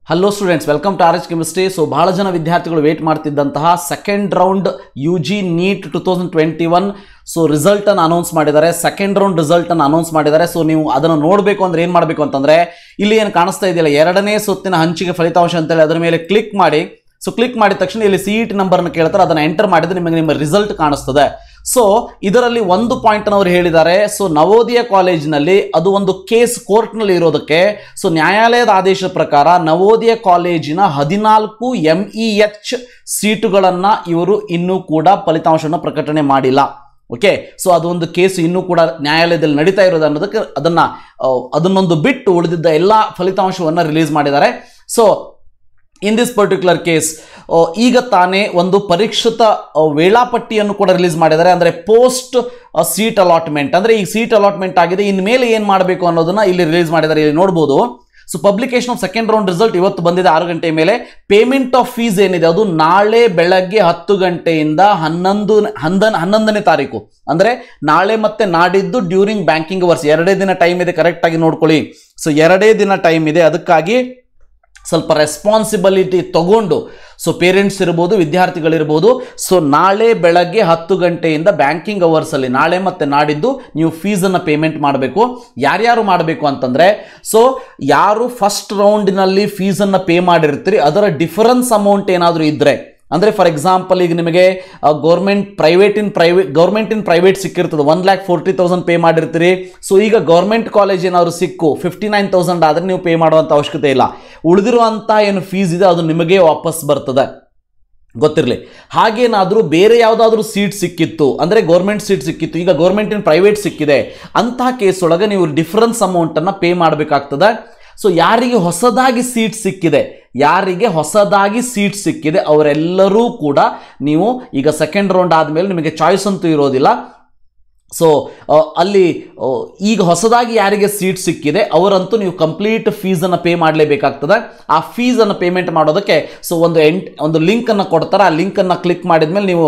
Hello students, welcome to RH chemistry. So ಬಹಳ ಜನ ವಿದ್ಯಾರ್ಥಿಗಳು ವೇಟ್ ಮಾಡ್ತಿದ್ದಂತಹ second round UG NEET 2021 so result ಅನ್ನು ಅನೌನ್ಸ್ ಮಾಡಿದ್ದಾರೆ. ಸೆಕೆಂಡ್ ರೌಂಡ್ ರಿಸಲ್ಟ್ ಅನ್ನು ಅನೌನ್ಸ್ ಮಾಡಿದ್ದಾರೆ. ಸೊ ನೀವು ಅದನ್ನು ನೋಡಬೇಕು ಅಂದ್ರೆ ಏನು ಮಾಡಬೇಕು ಅಂತಂದ್ರೆ, ಇಲ್ಲಿ ಏನು ಕಾಣಿಸ್ತಾ ಇದೆಯಲ್ಲ ಎರಡನೇ ಸುತ್ತಿನ ಹಂಚಿಕೆ ಫಲಿತಾಂಶ ಅಂತೇಳಿ ಅದರ ಮೇಲೆ ಕ್ಲಿಕ್ ಮಾಡಿ. ಸೊ ಕ್ಲಿಕ್ ಮಾಡಿದ ತಕ್ಷಣ ಇಲ್ಲಿ CET ನಂಬರ್ನ ಕೇಳ್ತಾರೆ, ಅದನ್ನು ಎಂಟರ್ ಮಾಡಿದ್ರೆ ನಿಮಗೆ ನಿಮ್ಮ ರಿಸಲ್ಟ್ ಕಾಣಿಸ್ತದೆ. ಸೊ ಇದರಲ್ಲಿ ಒಂದು ಪಾಯಿಂಟ್ ಅವರು ಹೇಳಿದ್ದಾರೆ. ಸೊ ನವೋದಯ ಕಾಲೇಜಿನಲ್ಲಿ ಅದು ಒಂದು ಕೇಸ್ ಕೋರ್ಟ್ನಲ್ಲಿ ಇರೋದಕ್ಕೆ ಸೊ ನ್ಯಾಯಾಲಯದ ಆದೇಶದ ಪ್ರಕಾರ ನವೋದಯ ಕಾಲೇಜಿನ 14 MEH ಸೀಟುಗಳನ್ನ ಇವರು ಇನ್ನೂ ಕೂಡ ಫಲಿತಾಂಶವನ್ನು ಪ್ರಕಟಣೆ ಮಾಡಿಲ್ಲ. ಓಕೆ, ಸೊ ಅದೊಂದು ಕೇಸ್ ಇನ್ನೂ ಕೂಡ ನ್ಯಾಯಾಲಯದಲ್ಲಿ ನಡೀತಾ ಇರೋದು ಅನ್ನೋದಕ್ಕೆ ಅದನ್ನೊಂದು ಬಿಟ್ಟು ಉಳಿದಿದ್ದ ಎಲ್ಲ ಫಲಿತಾಂಶವನ್ನು ರಿಲೀಸ್ ಮಾಡಿದ್ದಾರೆ. So in this particular case ಈಗ ತಾನೇ ಒಂದು ಪರೀಕ್ಷಿತ ವೇಳಾಪಟ್ಟಿಯನ್ನು ಕೂಡ ರಿಲೀಸ್ ಮಾಡಿದ್ದಾರೆ. ಅಂದರೆ ಪೋಸ್ಟ್ ಸೀಟ್ ಅಲಾಟ್ಮೆಂಟ್, ಅಂದರೆ ಈ ಸೀಟ್ ಅಲಾಟ್ಮೆಂಟ್ ಆಗಿದೆ, ಇನ್ಮೇಲೆ ಏನು ಮಾಡಬೇಕು ಅನ್ನೋದನ್ನ ಇಲ್ಲಿ ರಿಲೀಸ್ ಮಾಡಿದ್ದಾರೆ. ಇಲ್ಲಿ ನೋಡ್ಬೋದು. So publication of second round result ಇವತ್ತು ಬಂದಿದೆ 6 ಗಂಟೆ ಮೇಲೆ. ಪೇಮೆಂಟ್ ಆಫ್ ಫೀಸ್ ಏನಿದೆ ಅದು ನಾಳೆ ಬೆಳಗ್ಗೆ 10 ಗಂಟೆಯಿಂದ 11ನೇ ತಾರೀಕು, ಅಂದರೆ ನಾಳೆ ಮತ್ತೆ ನಾಡಿದ್ದು ಡ್ಯೂರಿಂಗ್ ಬ್ಯಾಂಕಿಂಗ್ ಅವರ್ಸ್ 2 ದಿನ ಟೈಮ್ ಇದೆ. ಕರೆಕ್ಟ್ ಆಗಿ ನೋಡ್ಕೊಳ್ಳಿ. ಸೊ 2 ದಿನ ಟೈಮ್ ಇದೆ. ಅದಕ್ಕಾಗಿ ಸ್ವಲ್ಪ ರೆಸ್ಪಾನ್ಸಿಬಿಲಿಟಿ ತಗೊಂಡು, ಸೊ ಪೇರೆಂಟ್ಸ್ ಇರ್ಬೋದು, ವಿದ್ಯಾರ್ಥಿಗಳಿರ್ಬೋದು, ಸೊ ನಾಳೆ ಬೆಳಗ್ಗೆ 10 ಗಂಟೆಯಿಂದ ಬ್ಯಾಂಕಿಂಗ್ ಅವರ್ಸ್ ಅಲ್ಲಿ ನಾಳೆ ಮತ್ತೆ ನಾಡಿದ್ದು ನೀವು ಫೀಸನ್ನು ಪೇಮೆಂಟ್ ಮಾಡಬೇಕು. ಯಾರ್ಯಾರು ಮಾಡಬೇಕು ಅಂತಂದ್ರೆ, ಸೊ ಯಾರು ಫಸ್ಟ್ ರೌಂಡಿನಲ್ಲಿ ಫೀಸನ್ನು ಪೇ ಮಾಡಿರ್ತೀರಿ ಅದರ ಡಿಫರೆನ್ಸ್ ಅಮೌಂಟ್ ಏನಾದರೂ ಇದ್ರೆ, ಅಂದರೆ ಫಾರ್ ಎಕ್ಸಾಂಪಲ್ ಈಗ ನಿಮಗೆ ಗೌರ್ಮೆಂಟ್ ಇನ್ ಪ್ರೈವೇಟ್ ಸಿಕ್ಕಿರ್ತದೆ 1,40,000 ಪೇ ಮಾಡಿರ್ತೀರಿ. ಸೊ ಈಗ ಗೌರ್ಮೆಂಟ್ ಕಾಲೇಜ್ ಏನಾದ್ರು ಸಿಕ್ಕು 59,000 ಆದರೆ ನೀವು ಪೇ ಮಾಡುವಂಥ ಅವಶ್ಯಕತೆ ಇಲ್ಲ. ಉಳಿದಿರುವಂಥ ಏನು ಫೀಸ್ ಇದೆ ಅದು ನಿಮಗೆ ವಾಪಸ್ ಬರ್ತದೆ, ಗೊತ್ತಿರಲಿ. ಹಾಗೇನಾದರೂ ಬೇರೆ ಯಾವುದಾದ್ರೂ ಸೀಟ್ ಸಿಕ್ಕಿತ್ತು, ಅಂದರೆ ಗೌರ್ಮೆಂಟ್ ಸೀಟ್ ಸಿಕ್ಕಿತ್ತು, ಈಗ ಗೌರ್ಮೆಂಟ್ ಇನ್ ಪ್ರೈವೇಟ್ ಸಿಕ್ಕಿದೆ, ಅಂತಹ ಕೇಸ್ ಒಳಗೆ ನೀವು ಡಿಫರೆನ್ಸ್ ಅಮೌಂಟನ್ನು ಪೇ ಮಾಡಬೇಕಾಗ್ತದೆ. ಸೊ ಯಾರಿಗೆ ಹೊಸದಾಗಿ ಸೀಟ್ ಸಿಕ್ಕಿದೆ ಅವರೆಲ್ಲರೂ ಕೂಡ ನೀವು ಈಗ ಸೆಕೆಂಡ್ ರೌಂಡ್ ಆದಮೇಲೆ ನಿಮಗೆ ಚಾಯ್ಸ್ ಅಂತೂ ಇರೋದಿಲ್ಲ. ಸೊ ಅಲ್ಲಿ ಈಗ ಹೊಸದಾಗಿ ಯಾರಿಗೆ ಸೀಟ್ ಸಿಕ್ಕಿದೆ ಅವರಂತೂ ನೀವು ಕಂಪ್ಲೀಟ್ ಫೀಸನ್ನು ಪೇ ಮಾಡಲೇಬೇಕಾಗ್ತದೆ. ಆ ಫೀಸನ್ನು ಪೇಮೆಂಟ್ ಮಾಡೋದಕ್ಕೆ ಸೊ ಒಂದು ಲಿಂಕನ್ನು ಕೊಡ್ತಾರೆ. ಆ ಲಿಂಕನ್ನು ಕ್ಲಿಕ್ ಮಾಡಿದ ಮೇಲೆ ನೀವು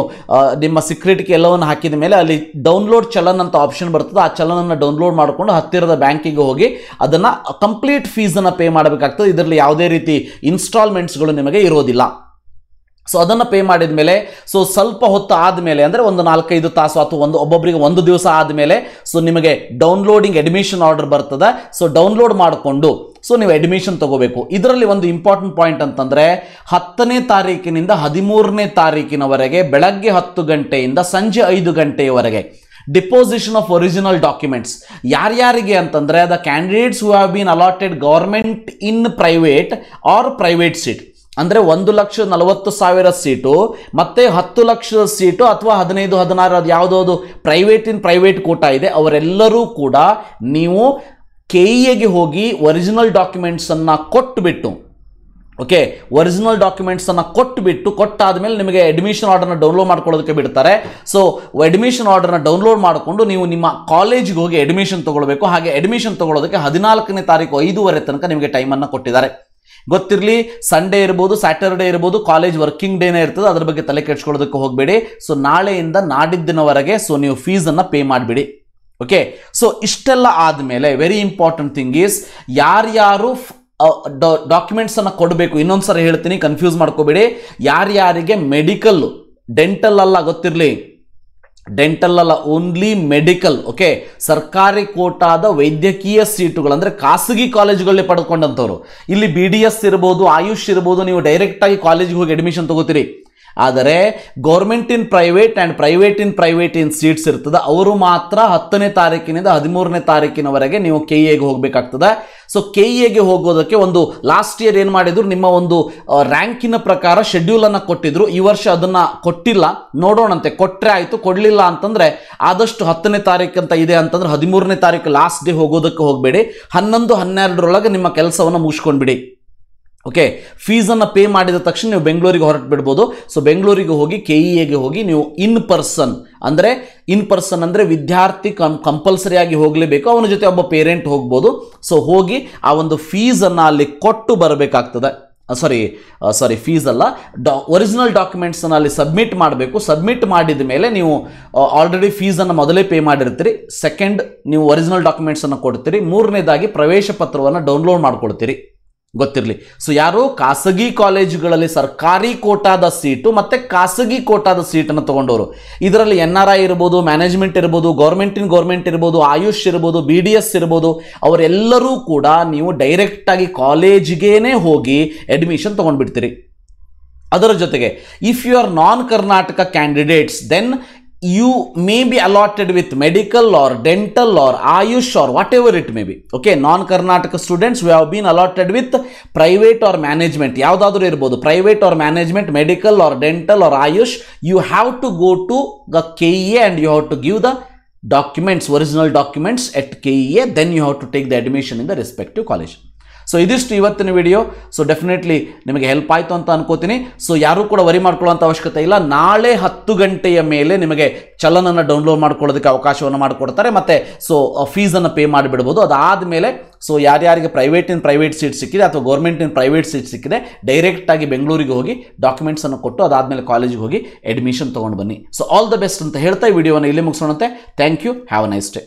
ನಿಮ್ಮ ಸೆಕ್ಯೂರಿಟಿಗೆ ಎಲ್ಲವನ್ನು ಹಾಕಿದ ಮೇಲೆ ಅಲ್ಲಿ ಡೌನ್ಲೋಡ್ ಚಲನ್ ಅಂತ ಆಪ್ಷನ್ ಬರ್ತದೆ. ಆ ಚಲನನ್ನು ಡೌನ್ಲೋಡ್ ಮಾಡಿಕೊಂಡು ಹತ್ತಿರದ ಬ್ಯಾಂಕಿಗೆ ಹೋಗಿ ಅದನ್ನು ಕಂಪ್ಲೀಟ್ ಫೀಸನ್ನು ಪೇ ಮಾಡಬೇಕಾಗ್ತದೆ. ಇದರಲ್ಲಿ ಯಾವುದೇ ರೀತಿ ಇನ್ಸ್ಟಾಲ್ಮೆಂಟ್ಸ್ಗಳು ನಿಮಗೆ ಇರೋದಿಲ್ಲ. ಸೊ ಅದನ್ನು ಪೇ ಮಾಡಿದ ಮೇಲೆ ಸೊ ಸ್ವಲ್ಪ ಹೊತ್ತು ಆದಮೇಲೆ, ಅಂದರೆ ಒಂದು 4-5 ತಾಸು ಅಥವಾ ಒಬ್ಬೊಬ್ಬರಿಗೆ 1 ದಿವಸ ಆದಮೇಲೆ ಸೊ ನಿಮಗೆ ಡೌನ್ಲೋಡಿಂಗ್ ಅಡ್ಮಿಷನ್ ಆರ್ಡರ್ ಬರ್ತದೆ. ಸೊ ಡೌನ್ಲೋಡ್ ಮಾಡಿಕೊಂಡು ಸೊ ನೀವು ಅಡ್ಮಿಷನ್ ತಗೋಬೇಕು. ಇದರಲ್ಲಿ ಒಂದು ಇಂಪಾರ್ಟೆಂಟ್ ಪಾಯಿಂಟ್ ಅಂತಂದರೆ 10ನೇ ತಾರೀಕಿನಿಂದ 13ನೇ ತಾರೀಕಿನವರೆಗೆ ಬೆಳಗ್ಗೆ 10 ಗಂಟೆಯಿಂದ ಸಂಜೆ 5 ಗಂಟೆಯವರೆಗೆ ಡಿಪೋಸಿಷನ್ ಆಫ್ ಒರಿಜಿನಲ್ ಡಾಕ್ಯುಮೆಂಟ್ಸ್ ಯಾರ್ಯಾರಿಗೆ ಅಂತಂದರೆ the candidates who have been allotted government in private or private seat, ಅಂದರೆ 1,40,000 ಸೀಟು ಮತ್ತೆ 10 ಲಕ್ಷದ ಸೀಟು ಅಥವಾ 15-16 ಅದು ಯಾವುದಾದ್ರು ಪ್ರೈವೇಟ್ ಕೋಟಾ ಇದೆ, ಅವರೆಲ್ಲರೂ ಕೂಡ ನೀವು KEAಗೆ ಹೋಗಿ ಒರಿಜಿನಲ್ ಡಾಕ್ಯುಮೆಂಟ್ಸನ್ನು ಕೊಟ್ಟುಬಿಟ್ಟು, ಓಕೆ, ಒರಿಜಿನಲ್ ಡಾಕ್ಯುಮೆಂಟ್ಸನ್ನು ಕೊಟ್ಟಾದ್ಮೇಲೆ ನಿಮಗೆ ಅಡ್ಮಿಷನ್ ಆರ್ಡರ್ನ ಡೌನ್ಲೋಡ್ ಮಾಡ್ಕೊಳ್ಳೋದಕ್ಕೆ ಬಿಡ್ತಾರೆ. ಸೊ ಅಡ್ಮಿಷನ್ ಆರ್ಡರ್ನ ಡೌನ್ಲೋಡ್ ಮಾಡಿಕೊಂಡು ನೀವು ನಿಮ್ಮ ಕಾಲೇಜಿಗೆ ಹೋಗಿ ಅಡ್ಮಿಷನ್ ತಗೊಳ್ಬೇಕು. ಹಾಗೆ ಅಡ್ಮಿಷನ್ ತಗೊಳ್ಳೋದಕ್ಕೆ 14ನೇ ತಾರೀಕು 5:30 ತನಕ ನಿಮಗೆ ಟೈಮನ್ನು ಕೊಟ್ಟಿದ್ದಾರೆ. ಗೊತ್ತಿರಲಿ, ಸಂಡೇ ಇರ್ಬೋದು, ಸ್ಯಾಟರ್ಡೇ ಇರ್ಬೋದು, ಕಾಲೇಜ್ ವರ್ಕಿಂಗ್ ಡೇನೇ ಇರ್ತದೆ, ಅದ್ರ ಬಗ್ಗೆ ತಲೆ ಕೆಡ್ಸ್ಕೊಳ್ಳೋದಕ್ಕೆ ಹೋಗಬೇಡಿ. ಸೊ ನಾಳೆಯಿಂದ ನಾಡಿದ್ದಿನವರೆಗೆ ಸೊ ನೀವು ಫೀಸನ್ನು ಪೇ ಮಾಡಿಬಿಡಿ. ಓಕೆ, ಸೊ ಇಷ್ಟೆಲ್ಲ ಆದಮೇಲೆ ವೆರಿ ಇಂಪಾರ್ಟೆಂಟ್ ಥಿಂಗ್ ಈಸ್ ಯಾರ್ಯಾರು ಡಾಕ್ಯುಮೆಂಟ್ಸ್ ಅನ್ನು ಕೊಡಬೇಕು. ಇನ್ನೊಂದ್ಸರಿ ಹೇಳ್ತೀನಿ, ಕನ್ಫ್ಯೂಸ್ ಮಾಡ್ಕೋಬೇಡಿ. ಯಾರ್ಯಾರಿಗೆ ಮೆಡಿಕಲ್, ಡೆಂಟಲ್ ಅಲ್ಲ, ಗೊತ್ತಿರಲಿ, ಡೆಂಟಲ್ ಅಲ್ಲ, ಓನ್ಲಿ ಮೆಡಿಕಲ್. ಓಕೆ, ಸರ್ಕಾರಿ ಕೋಟಾದ ವೈದ್ಯಕೀಯ ಸೀಟುಗಳು, ಅಂದರೆ ಖಾಸಗಿ ಕಾಲೇಜುಗಳಲ್ಲಿ ಪಡೆದುಕೊಂಡಂಥವ್ರು. ಇಲ್ಲಿ BDS ಇರ್ಬೋದು, ಆಯುಷ್ ಇರ್ಬೋದು, ನೀವು ಡೈರೆಕ್ಟಾಗಿ ಕಾಲೇಜಿಗೆ ಹೋಗಿ ಅಡ್ಮಿಷನ್ ತಗೋತೀರಿ. ಆದರೆ government in private and private in seats ಇರ್ತದೆ, ಅವರು ಮಾತ್ರ 10ನೇ ತಾರೀಕಿನಿಂದ 13ನೇ ತಾರೀಕಿನವರೆಗೆ ನೀವು KEAಗೆ ಹೋಗಬೇಕಾಗ್ತದೆ. ಸೊ KEAಗೆ ಹೋಗೋದಕ್ಕೆ ಒಂದು ಲಾಸ್ಟ್ ಇಯರ್ ಏನು ಮಾಡಿದ್ರು, ನಿಮ್ಮ ಒಂದು ರ್ಯಾಂಕಿನ ಪ್ರಕಾರ ಶೆಡ್ಯೂಲನ್ನು ಕೊಟ್ಟಿದ್ರು. ಈ ವರ್ಷ ಅದನ್ನು ಕೊಟ್ಟಿಲ್ಲ, ನೋಡೋಣಂತೆ. ಕೊಟ್ಟರೆ ಆಯಿತು, ಕೊಡಲಿಲ್ಲ ಅಂತಂದರೆ ಆದಷ್ಟು 10ನೇ ತಾರೀಕು ಅಂತ ಇದೆ ಅಂತಂದ್ರೆ 13ನೇ ತಾರೀಕು ಲಾಸ್ಟ್ ಡೇ ಹೋಗೋದಕ್ಕೆ ಹೋಗಬೇಡಿ. 11-12 ನಿಮ್ಮ ಕೆಲಸವನ್ನು ಮುಗಿಸ್ಕೊಂಡ್ಬಿಡಿ. ಓಕೆ, ಫೀಸನ್ನು ಪೇ ಮಾಡಿದ ತಕ್ಷಣ ನೀವು ಬೆಂಗಳೂರಿಗೆ ಹೊರಟು ಬಿಡ್ಬೋದು. ಸೊ ಬೆಂಗಳೂರಿಗೆ ಹೋಗಿ KEAಗೆ ಹೋಗಿ ನೀವು ಇನ್ ಪರ್ಸನ್ ಅಂದರೆ ವಿದ್ಯಾರ್ಥಿ ಕಂಪಲ್ಸರಿಯಾಗಿ ಹೋಗಲೇಬೇಕು, ಅವನ ಜೊತೆ ಒಬ್ಬ ಪೇರೆಂಟ್ ಹೋಗ್ಬೋದು. ಸೊ ಹೋಗಿ ಆ ಒಂದು ಫೀಸನ್ನು ಅಲ್ಲಿ ಕೊಟ್ಟು ಬರಬೇಕಾಗ್ತದೆ. ಫೀಸ್ ಅಲ್ಲ, ಒರಿಜಿನಲ್ ಡಾಕ್ಯುಮೆಂಟ್ಸನ್ನು ಅಲ್ಲಿ ಸಬ್ಮಿಟ್ ಮಾಡಬೇಕು. ಸಬ್ಮಿಟ್ ಮಾಡಿದ ಮೇಲೆ ನೀವು ಆಲ್ರೆಡಿ ಫೀಸನ್ನು ಮೊದಲೇ ಪೇ ಮಾಡಿರ್ತೀರಿ. ಸೆಕೆಂಡ್, ನೀವು ಒರಿಜಿನಲ್ ಡಾಕ್ಯುಮೆಂಟ್ಸನ್ನು ಕೊಡ್ತೀರಿ. 3ನೇದಾಗಿ ಪ್ರವೇಶ ಪತ್ರವನ್ನು ಡೌನ್ಲೋಡ್ ಮಾಡ್ಕೊಳ್ತೀರಿ. ಗೊತ್ತಿರಲಿ. ಸೊ ಯಾರು ಖಾಸಗಿ ಕಾಲೇಜುಗಳಲ್ಲಿ ಸರ್ಕಾರಿ ಕೋಟಾದ ಸೀಟು ಮತ್ತು ಖಾಸಗಿ ಕೋಟಾದ ಸೀಟನ್ನು ತೊಗೊಂಡವರು, ಇದರಲ್ಲಿ NRI ಇರ್ಬೋದು, ಮ್ಯಾನೇಜ್ಮೆಂಟ್ ಇರ್ಬೋದು, ಗೌರ್ಮೆಂಟ್ ಇರ್ಬೋದು, ಆಯುಷ್ ಇರ್ಬೋದು, BDS ಇರ್ಬೋದು, ಅವರೆಲ್ಲರೂ ಕೂಡ ನೀವು ಡೈರೆಕ್ಟಾಗಿ ಕಾಲೇಜಿಗೇನೆ ಹೋಗಿ ಅಡ್ಮಿಷನ್ ತೊಗೊಂಡ್ಬಿಡ್ತೀರಿ. ಅದರ ಜೊತೆಗೆ if you are non Karnataka candidates then you may be allotted with medical or dental or ayush or whatever it may be. Okay, non-Karnataka students who have been allotted with private or management, ಯಾವುದಾದ್ರೂ ಇರ್ಬೋದು, private or management, medical or dental or ayush, you have to go to the KEA and you have to give the documents, original documents at KEA, then you have to take the admission in the respective college. So ಇದಿಷ್ಟು ಇವತ್ತಿನ video. So definitely ನಿಮಗೆ help ಆಯಿತು ಅಂತ ಅನ್ಕೋತೀನಿ. So ಯಾರೂ ಕೂಡ worry ಮಾಡ್ಕೊಳ್ಳೋಂಥ ಅವಶ್ಯಕತೆ ಇಲ್ಲ. ನಾಳೆ 10 ಗಂಟೆಯ ಮೇಲೆ ನಿಮಗೆ ಚಲನನ್ನು ಡೌನ್ಲೋಡ್ ಮಾಡ್ಕೊಳ್ಳೋದಕ್ಕೆ ಅವಕಾಶವನ್ನು ಮಾಡಿಕೊಡ್ತಾರೆ. ಮತ್ತು ಸೊ ಫೀಸನ್ನು ಪೇ ಮಾಡಿಬಿಡ್ಬೋದು. ಅದಾದಮೇಲೆ ಸೊ ಯಾರ್ಯಾರಿಗೆ ಪ್ರೈವೇಟ್ ಸೀಟ್ ಸಿಕ್ಕಿದೆ ಅಥವಾ ಗೌರ್ಮೆಂಟಿನ ಪ್ರೈವೇಟ್ ಸೀಟ್ ಸಿಕ್ಕಿದೆ, ಡೈರೆಕ್ಟಾಗಿ ಬೆಂಗಳೂರಿಗೆ ಹೋಗಿ ಡಾಕ್ಯುಮೆಂಟ್ಸನ್ನು ಕೊಟ್ಟು ಅದಾದಮೇಲೆ ಕಾಲೇಜಿಗೆ ಹೋಗಿ ಅಡ್ಮಿಷನ್ ತೊಗೊಂಡು ಬನ್ನಿ. ಸೊ ಆಲ್ ದ ಬೆಸ್ಟ್ ಅಂತ ಹೇಳ್ತಾ ಈ ವಿಡಿಯೋವನ್ನು ಇಲ್ಲಿ ಮುಗಿಸೋಣಂತೆ. Thank you. Have a nice day.